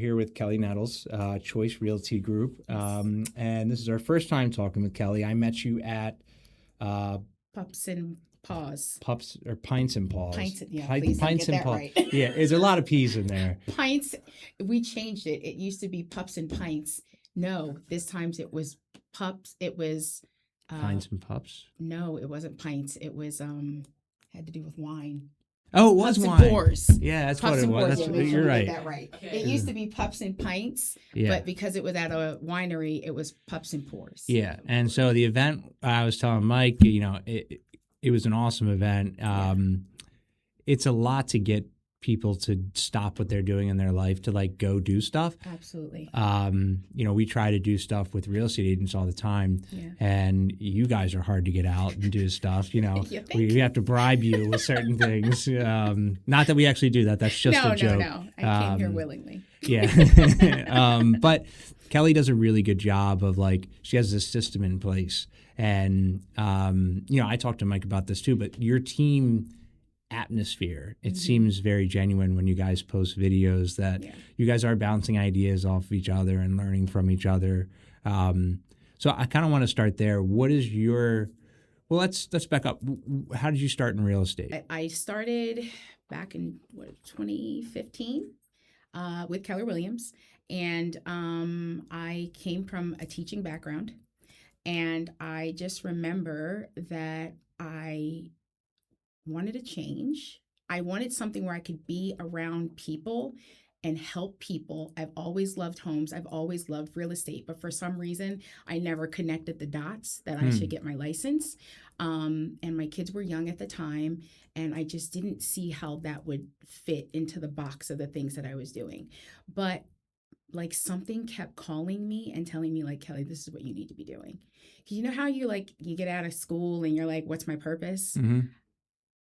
Here with Kelli Nettles, Choice Realty Group. And this is our first time talking with Kelli. I met you at Pups and Paws. Pups or Pints and Paws. Pints, yeah, please don't Pints get and that Paws. right. Yeah, there's a lot of P's in there. Pints, we changed it. It used to be Pups and Pints. No, this time it was Pups. It was Pints and Pups? No, it wasn't Pints. It was had to do with wine. Oh, it was Pups wine. And Pours. Yeah, that's Pups what it and was. Pours. That's, Yeah, you're right. That right. It used to be Pups and Pints, but because it was at a winery, it was Pups and Pours. Yeah, and so the event, I was telling Mike, it was an awesome event. It's a lot to get people to stop what they're doing in their life to like go do stuff. Absolutely. We try to do stuff with real estate agents all the time, and you guys are hard to get out and do stuff. We have to bribe you with certain things. Not that we actually do that. That's just a joke. No. I came here willingly. Yeah. But Kelli does a really good job of she has this system in place. And, I talked to Mike about this too, but your team atmosphere, it seems very genuine when you guys post videos that you guys are bouncing ideas off of each other and learning from each other. So I kind of want to start there. What is let's back up. How did you start in real estate? I started back in 2015 with Keller Williams. And I came from a teaching background. And I just remember that I wanted a change. I wanted something where I could be around people and help people. I've always loved homes. I've always loved real estate. But for some reason, I never connected the dots that I should get my license. And my kids were young at the time. And I just didn't see how that would fit into the box of the things that I was doing. But something kept calling me and telling me Kelli, this is what you need to be doing. You know how you get out of school and you're like, what's my purpose? Mm-hmm.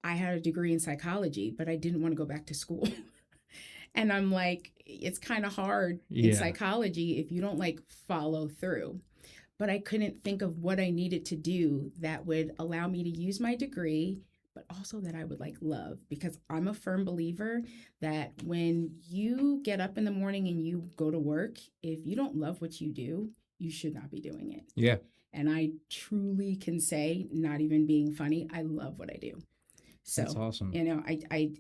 I had a degree in psychology, but I didn't want to go back to school. And I'm like, it's kind of hard in psychology if you don't follow through. But I couldn't think of what I needed to do that would allow me to use my degree, but also that I would love, because I'm a firm believer that when you get up in the morning and you go to work, if you don't love what you do, you should not be doing it. Yeah. And I truly can say, not even being funny, I love what I do. So, that's awesome.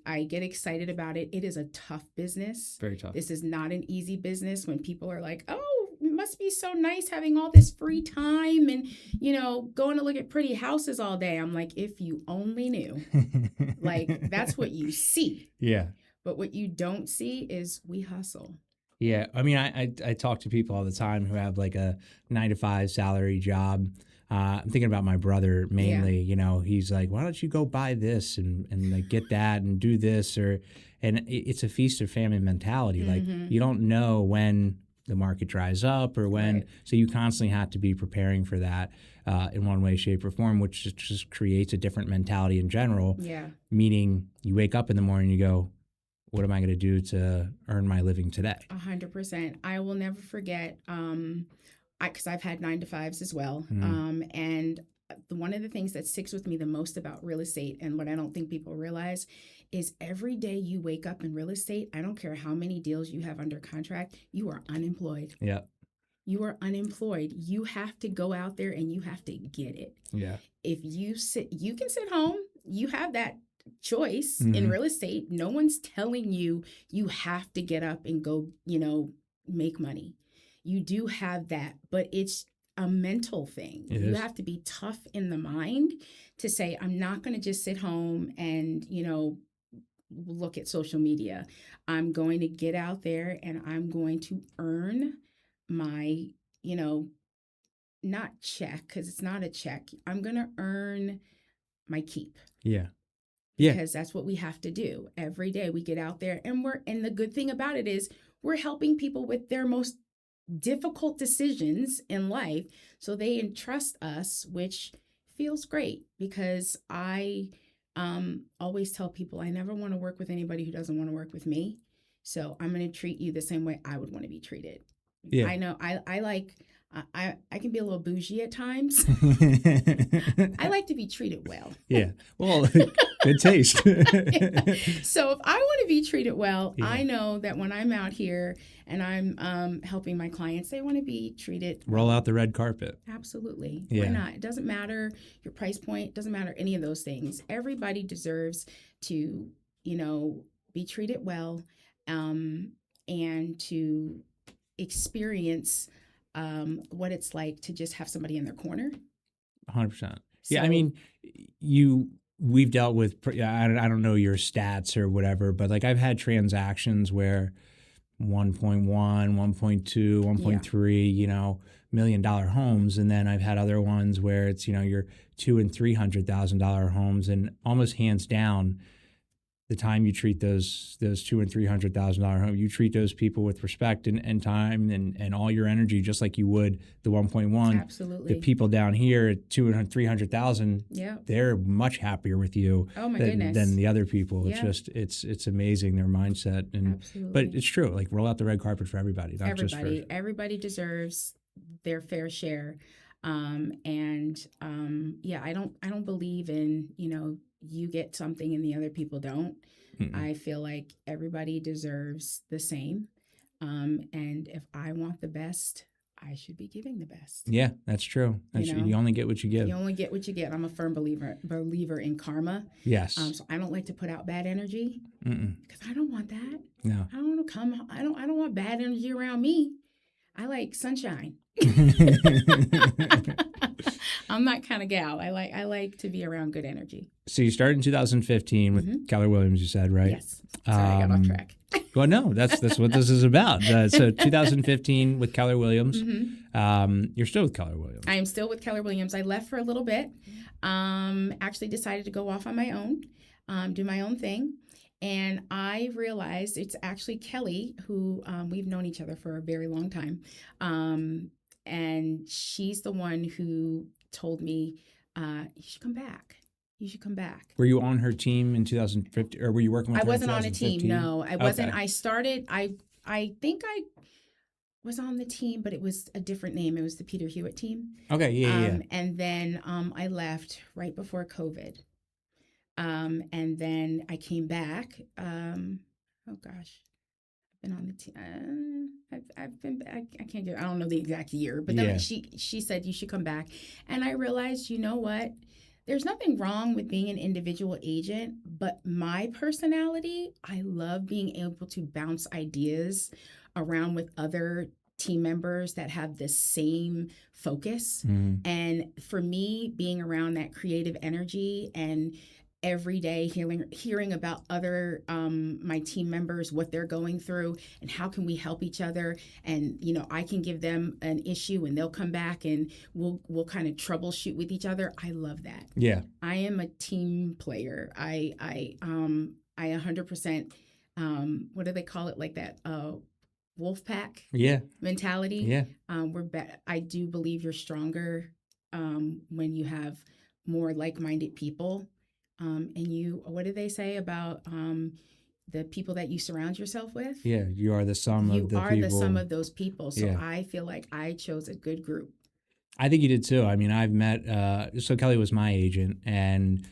I get excited about it. It is a tough business. Very tough. This is not an easy business when people are like, oh, it must be so nice having all this free time and, going to look at pretty houses all day. I'm like, if you only knew, that's what you see. Yeah. But what you don't see is we hustle. Yeah. I mean, I talk to people all the time who have a 9-to-5 salary job. I'm thinking about my brother mainly. He's like, why don't you go buy this and get that and do this, and it's a feast of famine mentality. You don't know when the market dries up or when, so you constantly have to be preparing for that in one way, shape, or form, which just creates a different mentality in general. Yeah. Meaning you wake up in the morning and you go, what am I going to do to earn my living today? 100%. I will never forget, because I've had 9-to-5s as well. And one of the things that sticks with me the most about real estate, and what I don't think people realize, is every day you wake up in real estate, I don't care how many deals you have under contract, you are unemployed. Yeah. You are unemployed. You have to go out there and you have to get it. Yeah. If you can sit home. You have that choice in real estate. No one's telling you have to get up and go, make money. You do have that, but it's a mental thing. You have to be tough in the mind to say, I'm not going to just sit home and, look at social media. I'm going to get out there and I'm going to earn my, not check, because it's not a check. I'm going to earn my keep. Yeah. Yeah. Because that's what we have to do. Every day we get out there and the good thing about it is we're helping people with their most difficult decisions in life. So they entrust us, which feels great, because I always tell people I never want to work with anybody who doesn't want to work with me. So I'm going to treat you the same way I would want to be treated. Yeah. I know I like I can be a little bougie at times. I like to be treated well. Yeah. Well, good taste. Yeah. So if I want to be treated well, Yeah. I know that when I'm out here and I'm helping my clients, they want to be treated Roll well. out the red carpet. Absolutely. Why Yeah. not? It doesn't matter your price point, doesn't matter any of those things. Everybody deserves to, be treated well, and to experience what it's like to just have somebody in their corner. 100%. Yeah. I So, mean, we've dealt with, I don't know your stats or whatever, but like I've had transactions where 1.1, 1.2, yeah, 1.3, $1 million homes. And then I've had other ones where it's, your $200,000 and $300,000 homes, and almost hands down, the time you treat those $200,000 and $300,000 homes, you treat those people with respect and time and all your energy, just like you would the 1.1. absolutely. The people down here at 200,000, 300,000, Yeah. they're much happier with you Oh my than, goodness. than the other people. Yeah. It's just it's amazing, their mindset. And Absolutely. but it's true. Like, roll out the red carpet for everybody, not just for Everybody deserves their fair share. Yeah, I don't believe in, you get something and the other people don't. Mm-mm. I feel like everybody deserves the same. And if I want the best, I should be giving the best. Yeah, that's true. You only get what you give. You only get what you get. I'm a firm believer in karma. Yes. So I don't like to put out bad energy Mm-mm. because I don't want that. No. I don't want to come. I don't want bad energy around me. I like sunshine. I'm that kind of gal. I like to be around good energy. So you started in 2015 with Keller Williams, you said, right? Yes. Sorry, I got off track. Well, no, that's what this is about. So 2015 with Keller Williams. You're still with Keller Williams. I am still with Keller Williams. I left for a little bit. Actually decided to go off on my own, do my own thing. And I realized it's actually Kelli, who we've known each other for a very long time. And she's the one who told me, you should come back. You should come back. Were you on her team in 2015, or were you working with her in 2015? I wasn't on a team. No, I wasn't. Okay. I started, I think I was on the team, but it was a different name. It was the Peter Hewitt team. Okay, yeah. And then I left right before COVID. And then I came back. Oh gosh, I've been on the team. I've been back. I don't know the exact year, but then she said you should come back, and I realized, you know what? There's nothing wrong with being an individual agent, but my personality, I love being able to bounce ideas around with other team members that have the same focus. And for me, being around that creative energy and every day hearing about other my team members, what they're going through and how can we help each other, and I can give them an issue and they'll come back and we'll kind of troubleshoot with each other. I love that. Yeah, I am a team player. I 100% what do they call it, like that wolf pack mentality. Yeah. I do believe you're stronger when you have more like-minded people. And what do they say about the people that you surround yourself with? Yeah, you are the sum of the people. You are the sum of those people. So yeah. I feel like I chose a good group. I think you did too. I mean, I've met, so Kelli was my agent, and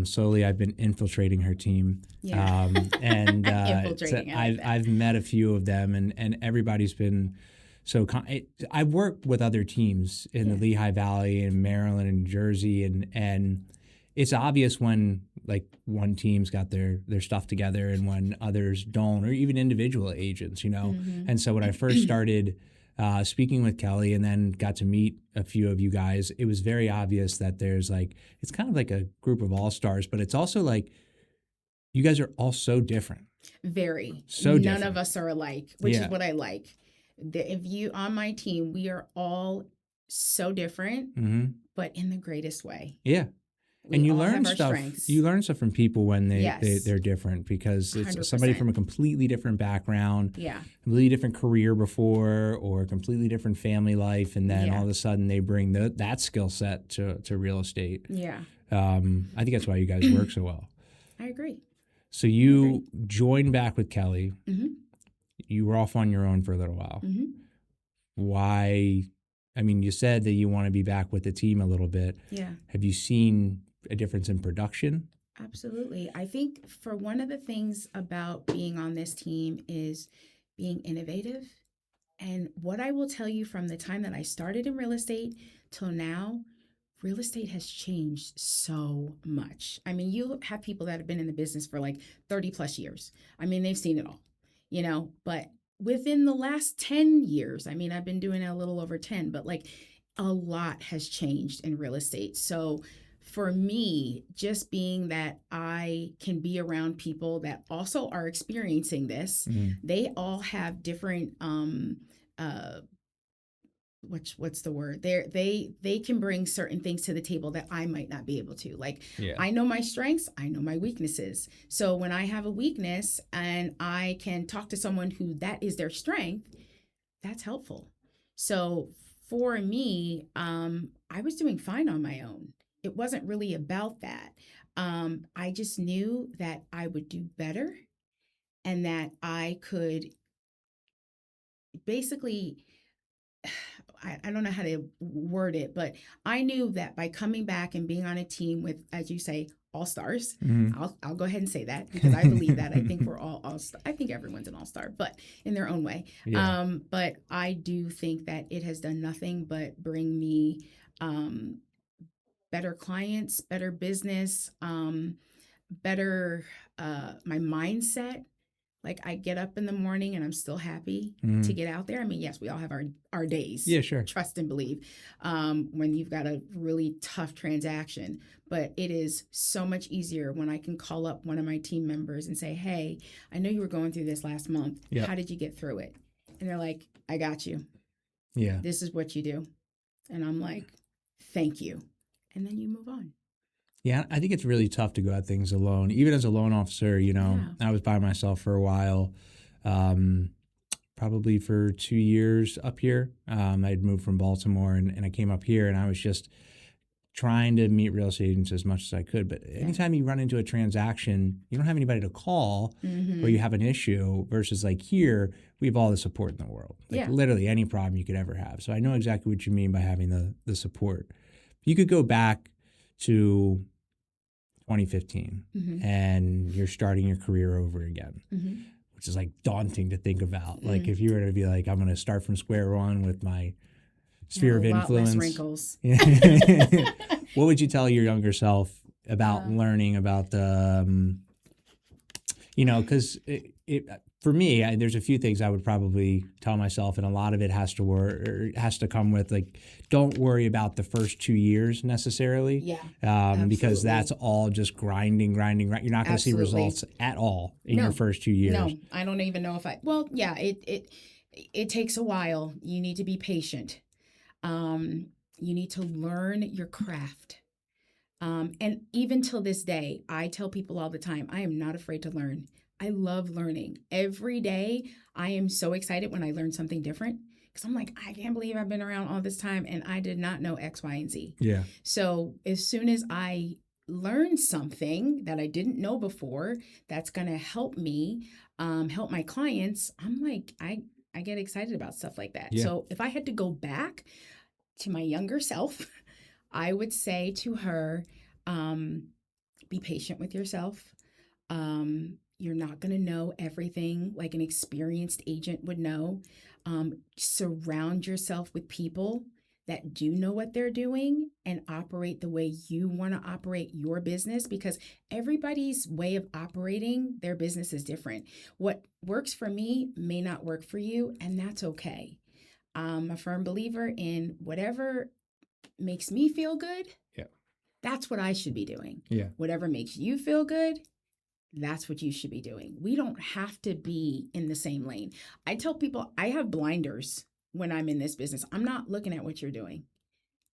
slowly I've been infiltrating her team. Yeah. And infiltrating. I've met a few of them, and everybody's been so I've worked with other teams in the Lehigh Valley and Maryland and New Jersey, and it's obvious when like one team's got their stuff together and when others don't, or even individual agents, And so when I first started speaking with Kelli and then got to meet a few of you guys, it was very obvious that there's it's kind of like a group of all-stars, but it's also like you guys are all so different. Very. So different. None of us are alike, which is what I like. If you on my team, we are all so different, but in the greatest way. Yeah. And you learn stuff. Strengths. You learn stuff from people when they're different, because it's 100%. Somebody from a completely different background, completely different career before, or completely different family life, and then all of a sudden they bring that skill set to real estate. Yeah, I think that's why you guys work so well. I agree. So you joined back with Kelli. You were off on your own for a little while. why, I mean, you said that you want to be back with the team a little bit. Yeah. Have you seen a difference in production? Absolutely. I think for one of the things about being on this team is being innovative. And what I will tell you from the time that I started in real estate till now, real estate has changed so much. I mean, you have people that have been in the business for like 30 plus years. I mean, they've seen it all, but within the last 10 years, I mean, I've been doing it a little over 10, but like a lot has changed in real estate. So for me, just being that I can be around people that also are experiencing this, they all have different uh what's the word, they can bring certain things to the table that I might not be able to. Like, Yeah. I know my strengths, I know my weaknesses. So when I have a weakness and I can talk to someone who that is their strength, that's helpful. So for me, I was doing fine on my own. It wasn't really about that. I just knew that I would do better and that I could basically, I don't know how to word it, but I knew that by coming back and being on a team with, as you say, all stars. I'll go ahead and say that because I believe that. I think we're all star. I think everyone's an all star, but in their own way. Yeah. But I do think that it has done nothing but bring me better clients, better business, better my mindset. Like, I get up in the morning and I'm still happy to get out there. I mean, yes, we all have our days. Yeah, sure. Trust and believe when you've got a really tough transaction. But it is so much easier when I can call up one of my team members and say, hey, I know you were going through this last month. Yeah. How did you get through it? And they're like, I got you. Yeah. This is what you do. And I'm like, thank you. And then you move on. Yeah, I think it's really tough to go at things alone. Even as a loan officer, I was by myself for a while, probably for 2 years up here. I'd moved from Baltimore and I came up here and I was just trying to meet real estate agents as much as I could. But anytime you run into a transaction, you don't have anybody to call or you have an issue versus like here, we have all the support in the world. Like literally any problem you could ever have. So I know exactly what you mean by having the support. You could go back to 2015 and you're starting your career over again, which is like daunting to think about. Like if you were to be like, I'm going to start from square one with my sphere of influence. Less wrinkles. What would you tell your younger self about learning about the, because for me, there's a few things I would probably tell myself, and a lot of it has to come with like, don't worry about the first 2 years necessarily. Yeah. Because that's all just grinding. You're not going to see results at all in your first 2 years. No, I don't even know if it takes a while. You need to be patient. You need to learn your craft. And even till this day, I tell people all the time, I am not afraid to learn. I love learning. Every day, I am so excited when I learn something different because I'm like, I can't believe I've been around all this time and I did not know X, Y, and Z. Yeah. So as soon as I learn something that I didn't know before, that's going to help me, help my clients, I'm like, I get excited about stuff like that. Yeah. So if I had to go back to my younger self, I would say to her, be patient with yourself. You're not going to know everything like an experienced agent would know. Surround yourself with people that do know what they're doing and operate the way you want to operate your business, because everybody's way of operating their business is different. What works for me may not work for you, and that's okay. I'm a firm believer in whatever makes me feel good. Yeah. That's what I should be doing. Yeah. Whatever makes you feel good, that's what you should be doing. We don't have to be in the same lane. I tell people I have blinders when I'm in this business. I'm not looking at what you're doing.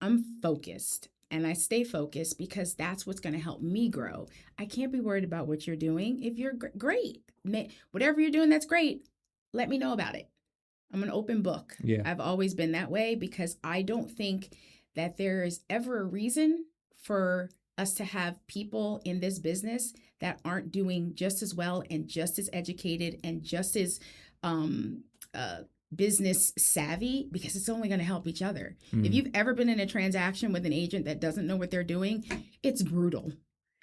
I'm focused, and I stay focused because that's what's going to help me grow. I can't be worried about what you're doing. If you're great, whatever you're doing, that's great. Let me know about it. I'm an open book. Yeah. I've always been that way because I don't think that there is ever a reason for us to have people in this business that aren't doing just as well and just as educated and just as business savvy because it's only going to help each other. If you've ever been in a transaction with an agent that doesn't know what they're doing, it's brutal.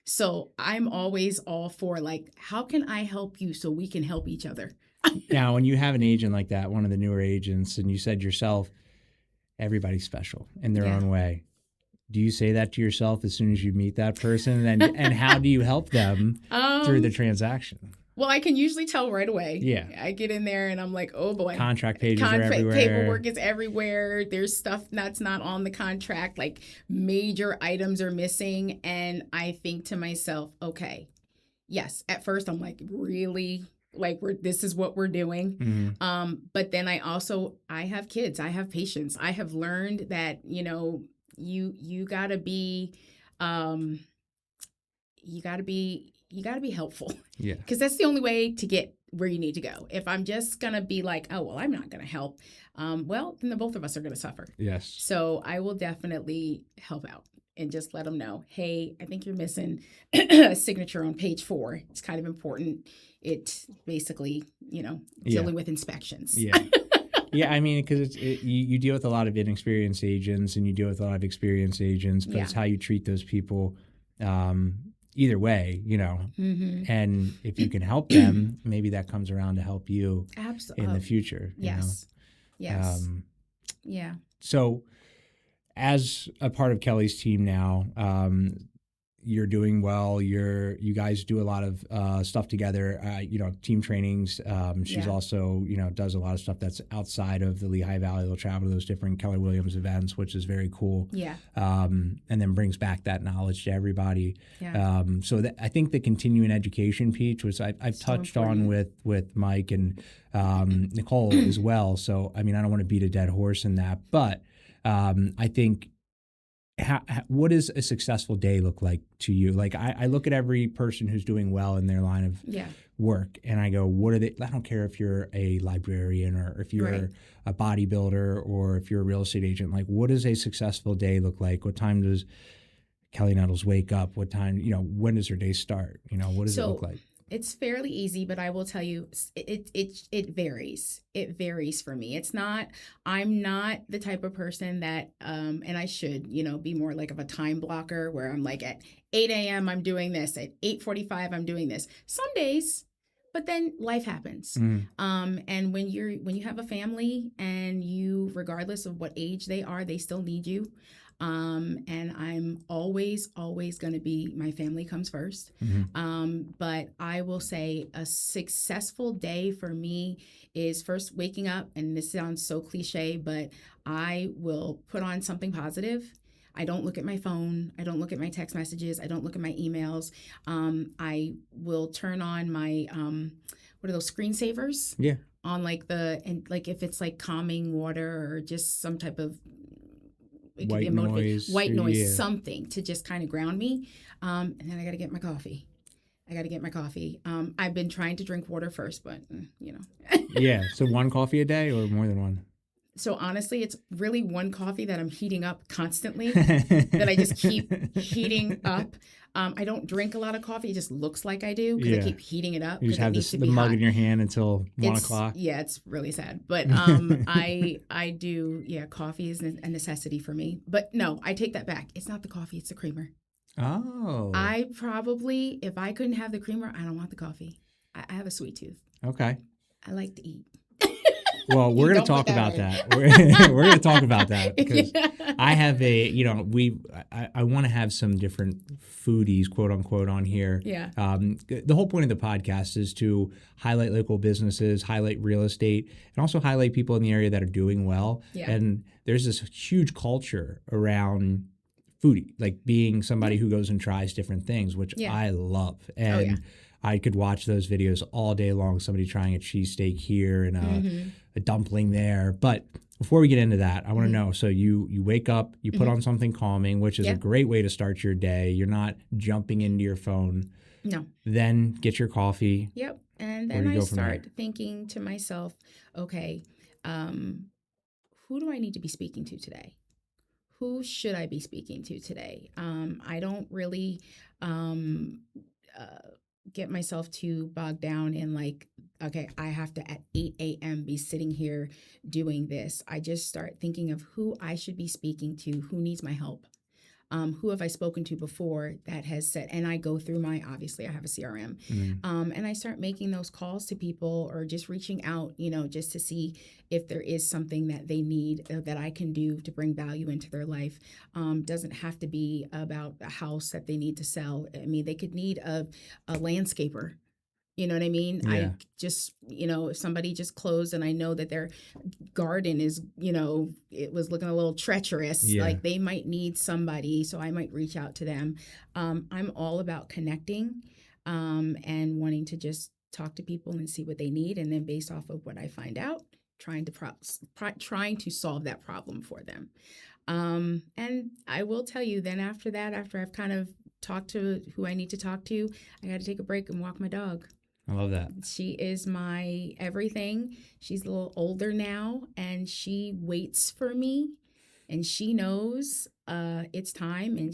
So I'm always all for like, how can I help you so we can help each other? Now, when you have an agent like that, one of the newer agents, and you said yourself, everybody's special in their Yeah. own way. Do you say that to yourself as soon as you meet that person? And how do you help them through the transaction? Well, I can usually tell right away. Yeah. I get in there and I'm like, oh boy. Contract pages are everywhere. Paperwork is everywhere. There's stuff that's not on the contract. Like major items are missing. And I think to myself, okay, yes, at first I'm like, really? Like this is what we're doing. But then I have kids. I have patience. I have learned that, you gotta be, you gotta be helpful. Yeah. Because that's the only way to get where you need to go. If I'm just gonna be like, oh well, I'm not gonna help, well, then the both of us are gonna suffer. Yes. So I will definitely help out and just let them know, hey, I think you're missing a signature on page 4. It's kind of important. It's basically, dealing with inspections. Yeah. Yeah, I mean, because you deal with a lot of inexperienced agents and you deal with a lot of experienced agents, but it's how you treat those people either way, And if you can help them, maybe that comes around to help you in the future. Yes. Yes. Yeah. So as a part of Kelli's team now, you're doing well. You guys do a lot of stuff together. Team trainings. She's also does a lot of stuff that's outside of the Lehigh Valley. They'll travel to those different Keller Williams events, which is very cool. Yeah. And then brings back that knowledge to everybody. Yeah. So I think the continuing education piece, which I've touched on with Mike and Nicole as well. So I mean, I don't want to beat a dead horse in that, but I think. What does a successful day look like to you? Like I look at every person who's doing well in their line of work and I go, what are they? I don't care if you're a librarian or if you're a bodybuilder or if you're a real estate agent. Like, what does a successful day look like? What time does Kelli Nettles wake up? What time, when does her day start? What does it look like? It's fairly easy, but I will tell you, it varies. It varies for me. I'm not the type of person that, and I should, be more like of a time blocker where I'm like at 8 a.m. I'm doing this, at 8:45 I'm doing this. Some days, but then life happens. And when you have a family and regardless of what age they are, they still need you. And I'm always going to be, my family comes first. But I will say a successful day for me is first waking up, and this sounds so cliche, but I will put on something positive. I don't look at my phone. I don't look at my text messages. I don't look at my emails. I will turn on my, what are those screensavers? Yeah. On like if it's like calming water or just some type of, it could be a white noise, something to just kind of ground me. And then I got to get my coffee. I've been trying to drink water first, but Yeah. So one coffee a day or more than one? So honestly, it's really one coffee that I'm heating up constantly, that I just keep heating up. I don't drink a lot of coffee. It just looks like I do because I keep heating it up. You just have the mug in your hand until 1 o'clock. Yeah, it's really sad. But I do, coffee is a necessity for me. But no, I take that back. It's not the coffee, it's the creamer. Oh. I probably, if I couldn't have the creamer, I don't want the coffee. I have a sweet tooth. Okay. I like to eat. Well, we're going to talk about that. We're going to talk about that because I have I want to have some different foodies, quote unquote, on here. Yeah. The whole point of the podcast is to highlight local businesses, highlight real estate, and also highlight people in the area that are doing well. Yeah. And there's this huge culture around foodie, like being somebody who goes and tries different things, which I love. And I could watch those videos all day long, somebody trying a cheesesteak here and a dumpling there. But before we get into that, I want to know, so you wake up, you put on something calming, which is a great way to start your day. You're not jumping into your phone. No. Then get your coffee. Yep. And then I start thinking to myself, okay, who do I need to be speaking to today? Who should I be speaking to today? I don't really get myself too bogged down in like, okay, I have to at 8 a.m. be sitting here doing this. I just start thinking of who I should be speaking to, who needs my help. Who have I spoken to before that has said, and I go through obviously I have a CRM, and I start making those calls to people or just reaching out, just to see if there is something that they need that I can do to bring value into their life. Doesn't have to be about a house that they need to sell. I mean, they could need a landscaper. You know what I mean? Yeah. I just, if somebody just closed and I know that their garden is, it was looking a little treacherous, like they might need somebody. So I might reach out to them. I'm all about connecting and wanting to just talk to people and see what they need. And then based off of what I find out, trying to solve that problem for them. And I will tell you then after that, after I've kind of talked to who I need to talk to, I got to take a break and walk my dog. I love that. She is my everything. She's a little older now, and she waits for me, and she knows it's time, and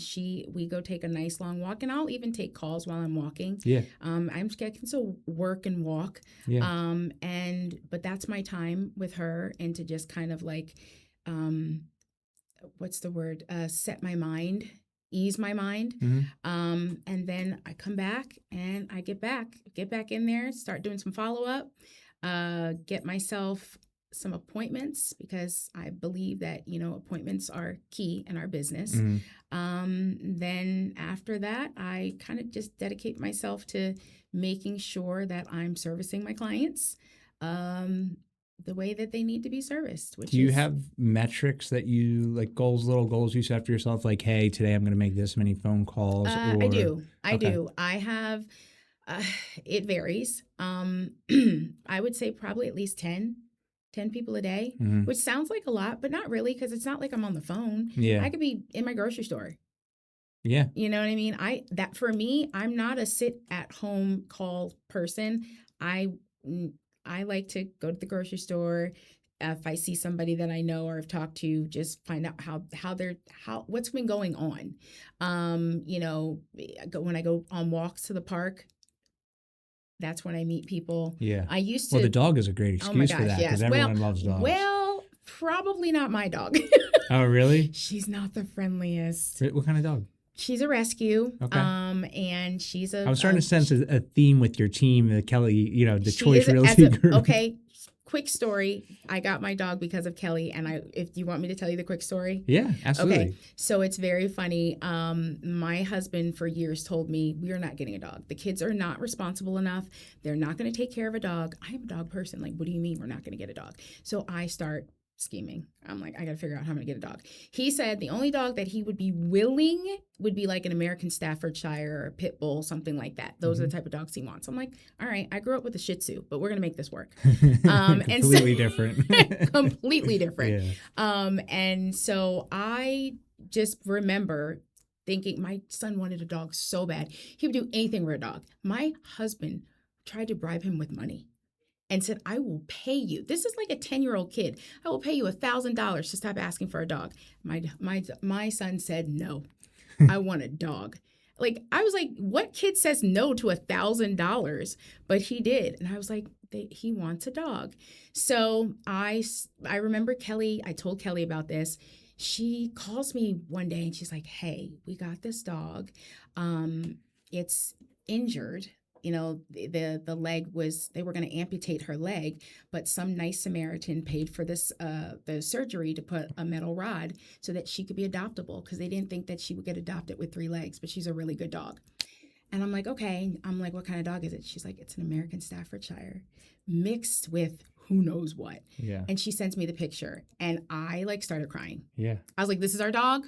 we go take a nice long walk, and I'll even take calls while I'm walking. Yeah. I can still work and walk. Yeah. But that's my time with her, and to just kind of like, what's the word? Set my mind. Ease my mind. And then I come back and I get back in there, start doing some follow-up, get myself some appointments because I believe that, appointments are key in our business. Then after that, I kind of just dedicate myself to making sure that I'm servicing my clients the way that they need to be serviced. Do you have metrics that you like little goals you set for yourself? Like, hey, today I'm going to make this many phone calls. I do. I have, it varies. I would say probably at least 10 people a day, which sounds like a lot, but not really. Cause it's not like I'm on the phone. Yeah. I could be in my grocery store. Yeah. You know what I mean? For me, I'm not a sit at home call person. I like to go to the grocery store. If I see somebody that I know or have talked to, just find out what's been going on. When I go on walks to the park, that's when I meet people. Yeah. I used to. Well, the dog is a great excuse for that because everyone loves dogs. Well, probably not my dog. Oh, really? She's not the friendliest. What kind of dog? She's a rescue. Okay. And she's I was starting to sense a theme with your team, Kelli, the Choice Realty Group. Okay. Quick story. I got my dog because of Kelli, and if you want me to tell you the quick story? Yeah, absolutely. Okay. So it's very funny. My husband for years told me we are not getting a dog. The kids are not responsible enough. They're not going to take care of a dog. I am a dog person. Like, what do you mean we're not going to get a dog? So I start scheming. I'm like, I got to figure out how I'm going to get a dog. He said the only dog that he would be willing would be like an American Staffordshire or a pit bull, something like that. Those are the type of dogs he wants. I'm like, all right, I grew up with a Shih Tzu, but we're going to make this work. Completely different. Completely different. Yeah. And so I just remember thinking my son wanted a dog so bad. He would do anything for a dog. My husband tried to bribe him with money and said, I will pay you. This is like a 10-year-old kid. I will pay you $1,000 to stop asking for a dog. My son said, no, I want a dog. Like, I was like, what kid says no to $1,000? But he did. And I was like, he wants a dog. So I remember Kelli, I told Kelli about this. She calls me one day and she's like, hey, we got this dog. It's injured. The leg they were going to amputate her leg, but some nice Samaritan paid for this, the surgery to put a metal rod so that she could be adoptable because they didn't think that she would get adopted with 3 legs, but she's a really good dog. And I'm like, okay. I'm like, what kind of dog is it? She's like, it's an American Staffordshire mixed with who knows what. Yeah. And she sends me the picture and I started crying. Yeah. I was like, this is our dog.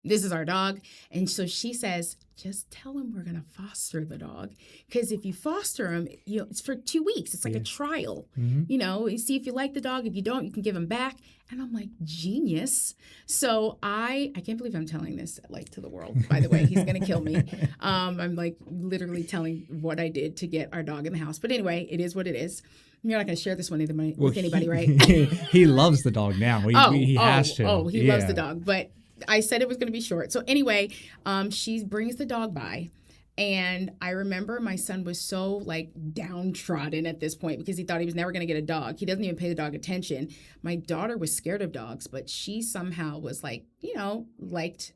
This is our dog. And so she says, just tell him we're going to foster the dog. Because if you foster him, it's for 2 weeks. It's like a trial. You see if you like the dog. If you don't, you can give him back. And I'm like, genius. So I can't believe I'm telling this to the world. By the way, he's going to kill me. I'm like literally telling what I did to get our dog in the house. But anyway, it is what it is. You're not going to share this one with anybody, right? He loves the dog now. He has to. He loves the dog. But I said it was going to be short. So anyway, she brings the dog by And I remember my son was so like downtrodden at this point because he thought he was never going to get a dog. He doesn't even pay the dog attention. My daughter was scared of dogs, but she somehow was like, liked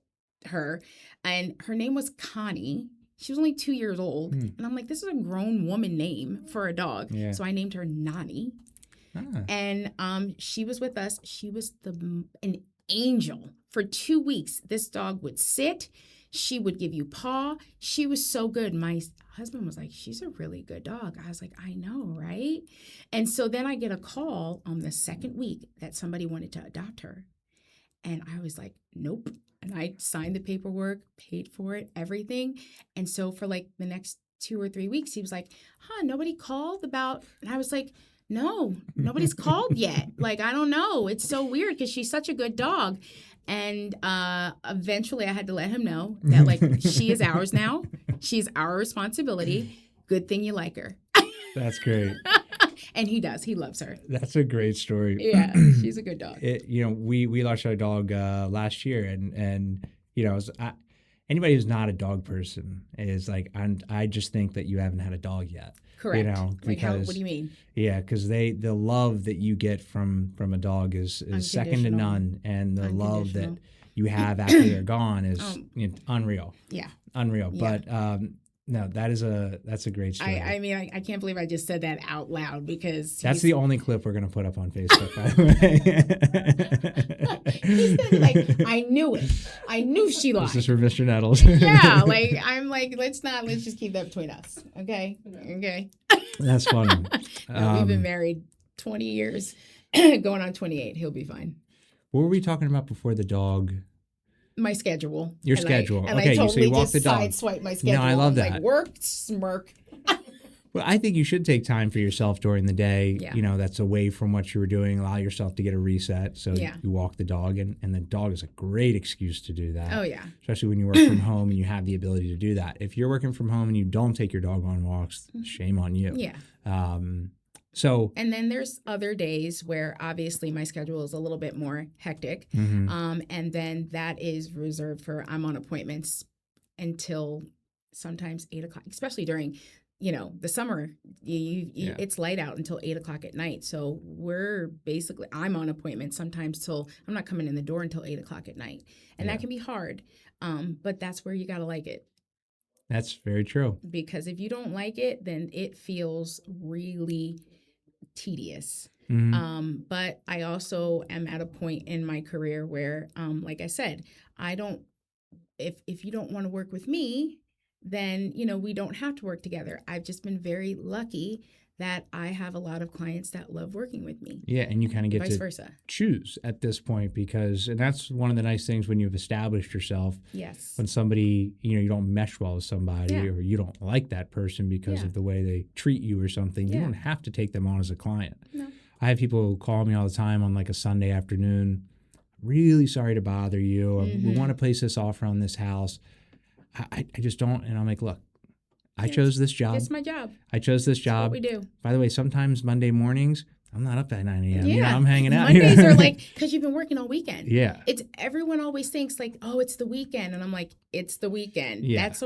her. And her name was Connie. She was only 2 years old. And I'm like, this is a grown woman name for a dog. Yeah. So I named her Nani. Ah. And she was with us. She was an angel. For 2 weeks, this dog would sit. She would give you paw. She was so good. My husband was like, she's a really good dog. I was like, I know, right? And so then I get a call on the second week that somebody wanted to adopt her. And I was like, nope. And I signed the paperwork, paid for it, everything. And so for like the next 2 or 3 weeks, he was like, nobody called about, and I was like, no, nobody's called yet. Like, I don't know. It's so weird because she's such a good dog. And eventually I had to let him know that, like, she is ours now. She's our responsibility. Good thing you like her. That's great. And he does. He loves her. That's a great story. Yeah, she's a good dog. We lost our dog last year, and anybody who's not a dog person is like, I just think that you haven't had a dog yet. Correct. Because what do you mean? Yeah, because the love that you get from a dog is second to none, and the love that you have after they're gone is unreal. Yeah, unreal. Yeah. But no, that's a great story. I mean, I can't believe I just said that out loud because that's the only clip we're gonna put up on Facebook, by the way. He's gonna be like, I knew it. I knew she lied. This is for Mr. Nettles. Yeah, like I'm like, let's just keep that between us. Okay. That's funny. No, we've been married 20 years, going on 28. He'll be fine. What were we talking about before the dog? My schedule. Your schedule. I Okay, totally so you walk the dog. Sideswipe my schedule. I love that. Like work, smirk. Well, I think you should take time for yourself during the day. Yeah. That's away from what you were doing. Allow yourself to get a reset. So Yeah. you walk the dog, and the dog is a great excuse to do that. Oh, yeah. Especially when you work from home and you have the ability to do that. If you're working from home and you don't take your dog on walks, shame on you. Yeah. And then there's other days where obviously my schedule is a little bit more hectic. Mm-hmm. And then that is reserved for, I'm on appointments until sometimes 8 o'clock, especially during, the summer, it's light out until 8 o'clock at night. So I'm on appointments sometimes I'm not coming in the door until 8 o'clock at night. And that can be hard. But that's where you got to like it. That's very true. Because if you don't like it, then it feels really tedious. Mm-hmm. But I also am at a point in my career where, like I said, if you don't want to work with me, then, we don't have to work together. I've just been very lucky that I have a lot of clients that love working with me. Yeah, and you kind of get vice to versa. Choose at this point and that's one of the nice things when you've established yourself. Yes. When somebody, you don't mesh well with somebody or you don't like that person because of the way they treat you or something, you don't have to take them on as a client. No. I have people call me all the time on like a Sunday afternoon. Really sorry to bother you. Mm-hmm. We want to place this offer on this house. I just don't. And I'm like, look, I chose this job. It's my job. I chose this job. That's what we do. By the way, sometimes Monday mornings, I'm not up at 9 a.m. Yeah. I'm hanging out. Mondays are like, because you've been working all weekend. Yeah. Everyone always thinks like, oh, it's the weekend. And I'm like, it's the weekend. Yeah. That's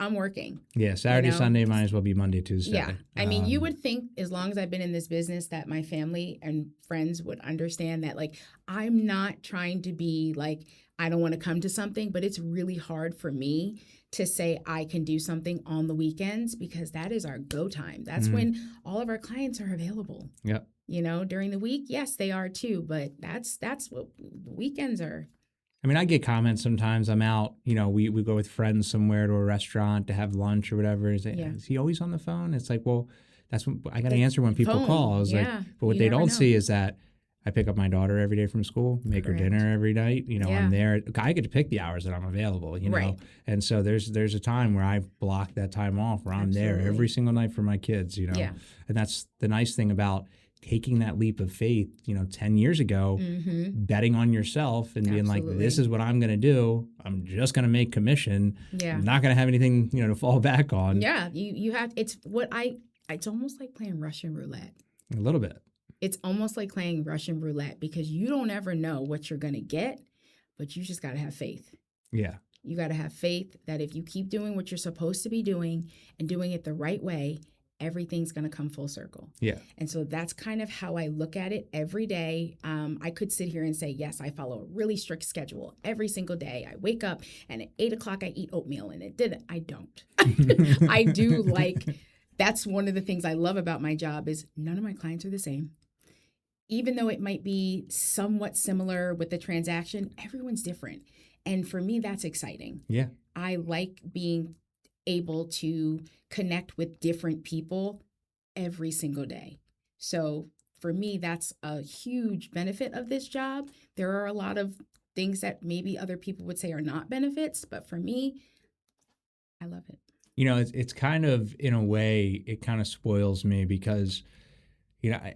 I'm working. Yeah. Saturday, Sunday might as well be Monday, Tuesday. Yeah. I mean, you would think as long as I've been in this business that my family and friends would understand that, like, I'm not trying to be like, I don't want to come to something, but it's really hard for me to say I can do something on the weekends because that is our go time. That's when all of our clients are available. Yep. During the week, yes, they are too, but that's what weekends are. I mean, I get comments sometimes. I'm out, we go with friends somewhere to a restaurant to have lunch or whatever. Is he always on the phone? It's like, well, that's when I got to answer when people call. But what they don't see is that I pick up my daughter every day from school, make her dinner every night. I'm there. I get to pick the hours that I'm available, Right. And so there's a time where I block that time off where I'm there every single night for my kids, Yeah. And that's the nice thing about taking that leap of faith, 10 years ago, betting on yourself and being like, this is what I'm going to do. I'm just going to make commission. Yeah. I'm not going to have anything, to fall back on. Yeah. You have, it's almost like playing Russian roulette. A little bit. It's almost like playing Russian roulette because you don't ever know what you're going to get, but you just got to have faith. Yeah. You got to have faith that if you keep doing what you're supposed to be doing and doing it the right way, everything's going to come full circle. Yeah. And so that's kind of how I look at it every day. I could sit here and say, yes, I follow a really strict schedule every single day. I wake up and at 8:00 I eat oatmeal, and it didn't. I don't. I do that's one of the things I love about my job is none of my clients are the same. Even though it might be somewhat similar with the transaction, everyone's different. And for me, that's exciting. Yeah. I like being able to connect with different people every single day. So for me, that's a huge benefit of this job. There are a lot of things that maybe other people would say are not benefits, but for me, I love it. It's kind of, in a way, it kind of spoils me because,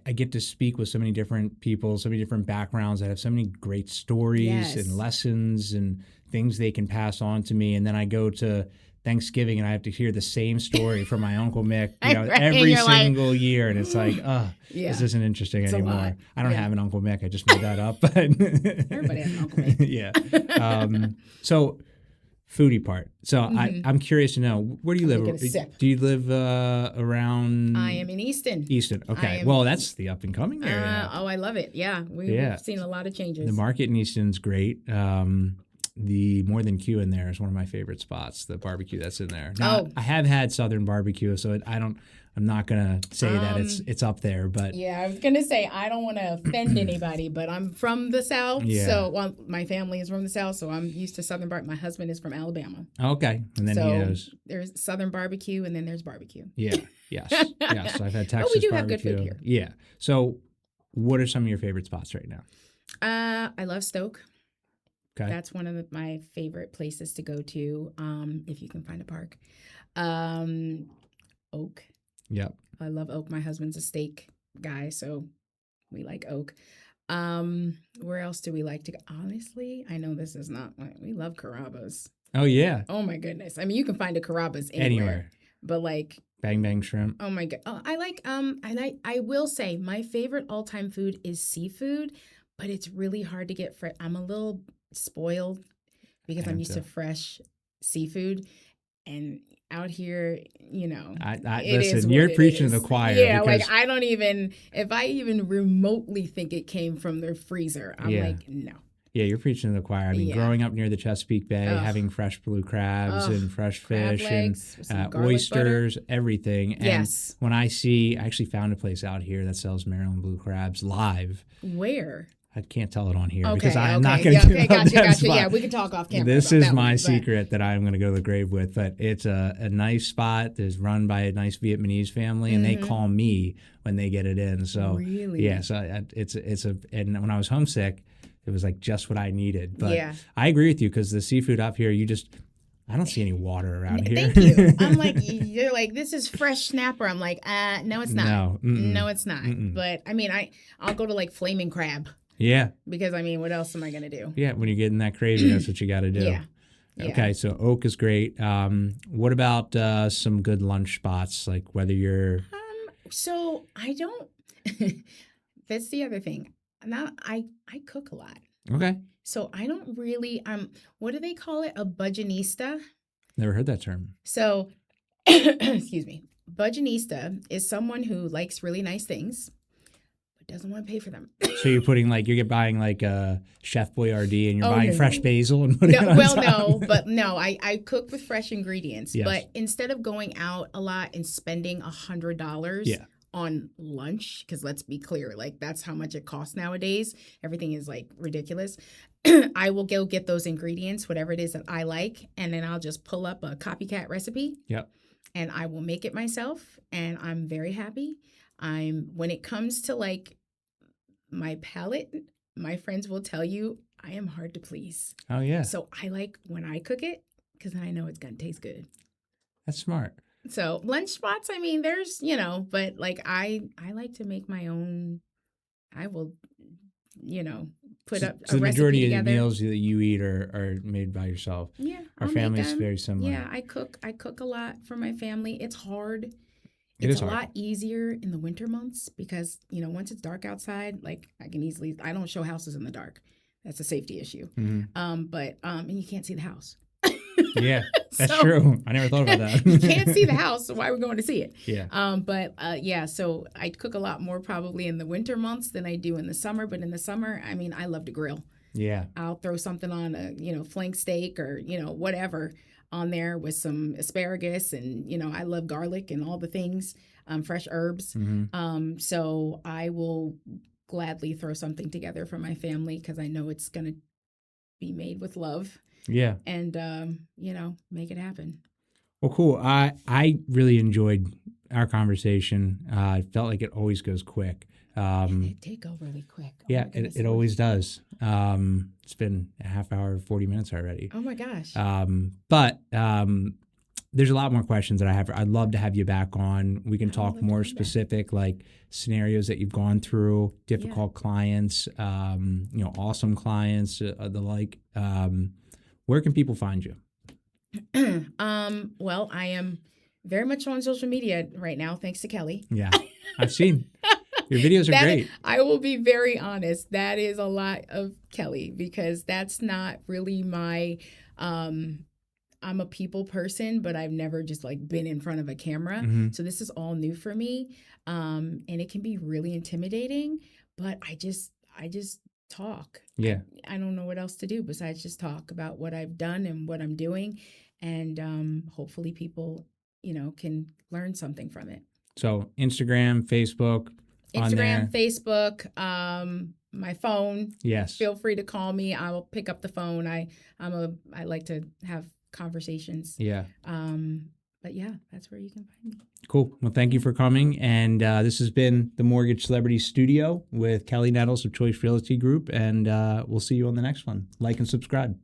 I get to speak with so many different people, so many different backgrounds that have so many great stories Yes. and lessons and things they can pass on to me. And then I go to Thanksgiving and I have to hear the same story from my Uncle Mick, Right, every you're like, single year. And it's like, this isn't interesting It's a anymore. lot. I don't Yeah. have an Uncle Mick. I just made that up. But Everybody has an Uncle Mick. Yeah. So foodie part. So I'm curious to know, where do you live? Taking a sip. Do you live around? I am in Easton. Easton. I Okay. am- Well, that's the up and coming area. I love it. Yeah. We've seen a lot of changes. The market in Easton's great. The More Than Q in there is one of my favorite spots. The barbecue that's in there. Now, I have had Southern barbecue, so I'm not gonna say that it's up there, but Yeah, I was going to say, I don't want to offend anybody, but I'm from the South. Yeah. So my family is from the South, so I'm used to Southern barbecue. My husband is from Alabama. okay. And then he knows. There's Southern barbecue, and then there's barbecue. Yeah. Yes. Yes. I've had Texas But we do have barbecue. good food here. Yeah. So, what are some of your favorite spots right now? I love Stoke. Okay. That's one of my favorite places to go to, if you can find a park. Oak. Yep. I love Oak. My husband's a steak guy, so we like Oak. Where else do we like to go? Honestly, I know this is not, we love Carrabba's. Oh yeah. Oh my goodness. I mean, you can find a Carrabba's anywhere. But Bang Bang Shrimp. oh my God. Oh, I will say my favorite all-time food is seafood, but it's really hard to get fresh. I'm a little spoiled because I'm used to fresh seafood, and out here, I it is listen. what You're it preaching is. to the choir. Yeah, because, I don't even, if I even remotely think it came from their freezer, I'm like, no. Yeah, you're preaching to the choir. I mean, growing up near the Chesapeake Bay, having fresh blue crabs and fresh fish legs with some and garlic oysters, everything. And Yes. when I actually found a place out here that sells Maryland blue crabs live. Where? I can't tell it on here Okay, because I'm okay. not going to give up that Gotcha. spot. Yeah, we can talk off camera. This about is that my one, secret that I'm going to go to the grave with. But it's a nice spot. It's run by a nice Vietnamese family, and they call me when they get it in. So Really? yeah, so and when I was homesick, it was like just what I needed. But Yeah. I agree with you because the seafood up here, I don't see any water around here. Thank you. I'm like, you're like, this is fresh snapper. I'm like, no, it's not. No, No, it's not. But I mean, I'll go to like flaming crab. Yeah. Because I mean, what else am I gonna do? Yeah, when you're getting that craving, that's what you got to do. Yeah. Okay, so Oak is great. What about some good lunch spots, like whether you're... So I don't. That's the other thing. Now I cook a lot. Okay. So I don't really. What do they call it? A budgetista. Never heard that term. So, excuse me. Budgetista is someone who likes really nice things, but doesn't want to pay for them. So you're buying like a Chef Boyardee and you're buying fresh basil and putting it on top. I cook with fresh ingredients. Yes. But instead of going out a lot and spending $100 on lunch, because let's be clear, like that's how much it costs nowadays. Everything is like ridiculous. I will go get those ingredients, whatever it is that I like, and then I'll just pull up a copycat recipe. Yep. And I will make it myself, and I'm very happy. When it comes to like my palate, my friends will tell you I am hard to please. Oh yeah. So I like when I cook it because then I know it's gonna taste good. That's smart. So lunch spots, I mean, there's but like I like to make my own. I will, put up So a the recipe majority together. of the meals that you eat are made by yourself. Yeah, Our I'll family make is them. very similar. Yeah, I cook a lot for my family. It's hard. It It's is a hard. lot easier in the winter months because, once it's dark outside, like I don't show houses in the dark. That's a safety issue. Mm-hmm. And you can't see the house. Yeah, that's So, true. I never thought about that. You can't see the house, so why are we going to see it? Yeah. Yeah, so I cook a lot more probably in the winter months than I do in the summer. But in the summer, I mean, I love to grill. Yeah. I'll throw something on a, flank steak or, whatever on there with some asparagus. And, I love garlic and all the things, fresh herbs. Mm-hmm. So I will gladly throw something together for my family because I know it's going to be made with love. Yeah. And, make it happen. Well, cool. I really enjoyed our conversation. I felt like it always goes quick. It did go really quick. Oh Yeah, it always does. It's been a half hour, 40 minutes already. Oh my gosh. But there's a lot more questions that I have. I'd love to have you back on. We can talk more specific, like scenarios that you've gone through, difficult clients, awesome clients, the like. Where can people find you? Well, I am very much on social media right now, thanks to Kelli. Yeah, I've seen. Your videos are great. I will be very honest. That is a lot of Kelli because that's not really my, I'm a people person, but I've never just like been in front of a camera. Mm-hmm. So this is all new for me. And it can be really intimidating, but I just talk. Yeah. I don't know what else to do besides just talk about what I've done and what I'm doing. And hopefully people, can learn something from it. So Instagram, Facebook. Instagram, Facebook, my phone. Yes. Feel free to call me. I will pick up the phone. I like to have conversations. Yeah. But yeah, that's where you can find me. Cool. Well, thank you for coming. And this has been the Mortgage Celebrity Studio with Kelli Nettles of Choice Realty Group. And we'll see you on the next one. Like and subscribe.